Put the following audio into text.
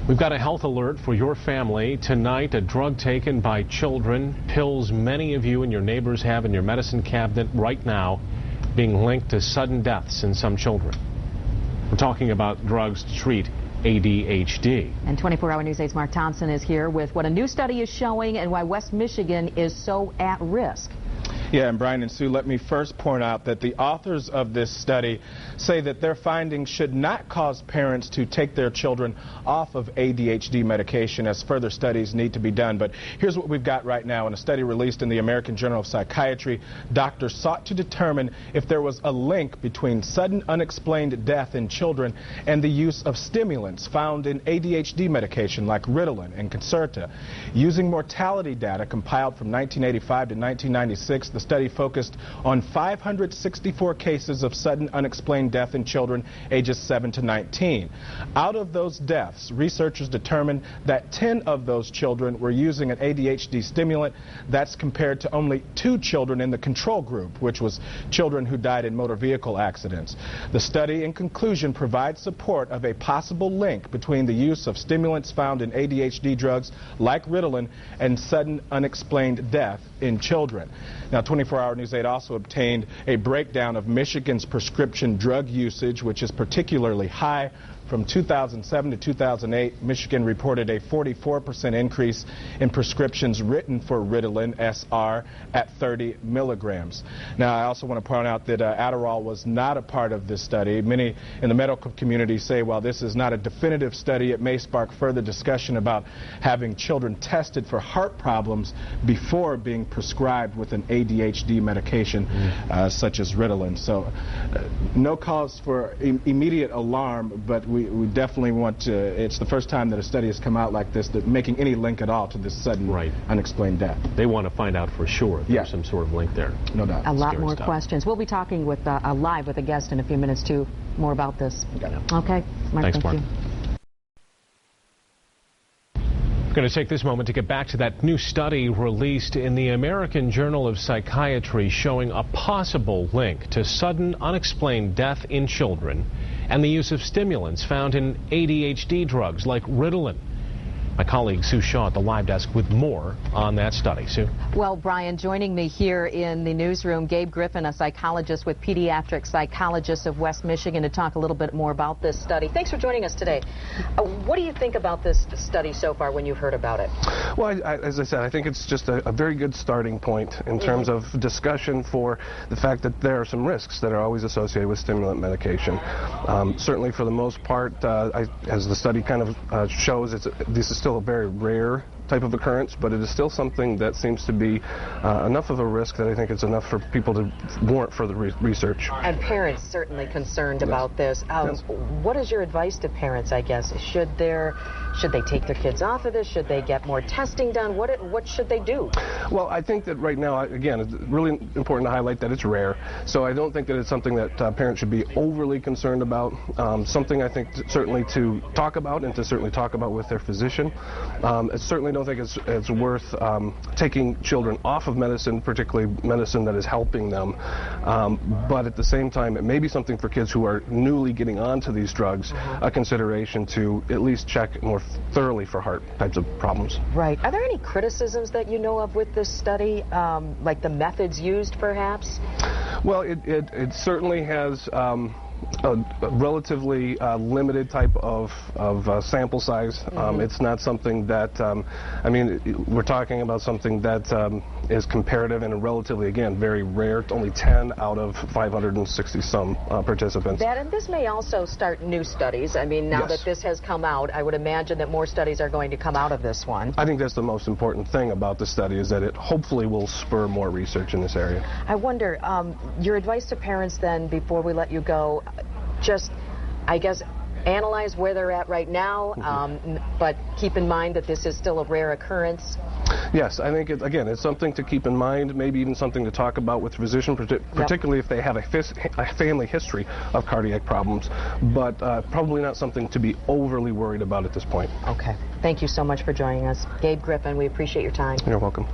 We've got a health alert for your family. Tonight, a drug taken by children, pills many of you and your neighbors have in your medicine cabinet right now, being linked to sudden deaths in some children. We're talking about drugs to treat ADHD. And 24-hour News 8's Mark Thompson is here with what a new study is showing and why West Michigan is so at risk. Yeah, and Brian and Sue, let me first point out that the authors of this study say that their findings should not cause parents to take their children off of ADHD medication, as further studies need to be done. But here's what we've got right now. In a study released in the American Journal of Psychiatry, doctors sought to determine if there was a link between sudden unexplained death in children and the use of stimulants found in ADHD medication like Ritalin and Concerta. Using mortality data compiled from 1985 to 1996, the study focused on 564 cases of sudden unexplained death in children ages 7 to 19. Out of those deaths, researchers determined that 10 of those children were using an ADHD stimulant. That's compared to only 2 children in the control group, which was children who died in motor vehicle accidents. The study, in conclusion, provides support of a possible link between the use of stimulants found in ADHD drugs like Ritalin and sudden unexplained death in children. Now, 24-hour News 8 also obtained a breakdown of Michigan's prescription drug usage, which is particularly high. From 2007 to 2008, Michigan reported a 44% increase in prescriptions written for Ritalin SR at 30 milligrams. Now, I also want to point out that Adderall was not a part of this study. Many in the medical community say while this is not a definitive study, it may spark further discussion about having children tested for heart problems before being prescribed with an ADHD medication such as Ritalin. So no cause for immediate alarm, but we definitely want to, it's the first time that a study has come out like this that making any link at all to this sudden unexplained death. They want to find out for sure if there's some sort of link there. No doubt. A lot more questions. We'll be talking with live with a guest in a few minutes too, more about this. Okay, Mark, thanks, Mark. You. We're going to take this moment to get back to that new study released in the American Journal of Psychiatry showing a possible link to sudden unexplained death in children and the use of stimulants found in ADHD drugs like Ritalin. My colleague Sue Shaw at the live desk with more on that study. Sue? Well, Brian, joining me here in the newsroom, Gabe Griffin, a psychologist with Pediatric Psychologists of West Michigan, to talk a little bit more about this study. Thanks for joining us today. What do you think about this study so far when you've heard about it? Well, as I said, I think it's just a very good starting point in terms of discussion for the fact that there are some risks that are always associated with stimulant medication. Certainly for the most part, as the study kind of shows, this is still a very rare type of occurrence, but it is still something that seems to be enough of a risk that I think it's enough for people to warrant further research. And parents certainly concerned about this. What is your advice to parents, I guess? Should they take their kids off of this? Should they get more testing done? What should they do? Well, I think that right now, again, it's really important to highlight that it's rare. So I don't think that it's something that parents should be overly concerned about. Something I think certainly to talk about and to certainly talk about with their physician. I certainly don't think it's worth taking children off of medicine, particularly medicine that is helping them. But at the same time, it may be something for kids who are newly getting onto these drugs, a consideration to at least check more thoroughly for heart types of problems. Right. Are there any criticisms that you know of with this study, like the methods used, perhaps? Well, it certainly has a relatively limited type of sample size. It's not something that, I mean, we're talking about something that is comparative and relatively, again, very rare. It's only 10 out of 560 some participants. And this may also start new studies. I mean, now that this has come out, I would imagine that more studies are going to come out of this one. I think that's the most important thing about the study, is that it hopefully will spur more research in this area. I wonder, your advice to parents then, before we let you go, just, I guess, analyze where they're at right now, but keep in mind that this is still a rare occurrence. Yes, I think, again, it's something to keep in mind, maybe even something to talk about with physician, particularly if they have a family history of cardiac problems, but probably not something to be overly worried about at this point. Okay. Thank you so much for joining us. Gabe Griffin, we appreciate your time. You're welcome.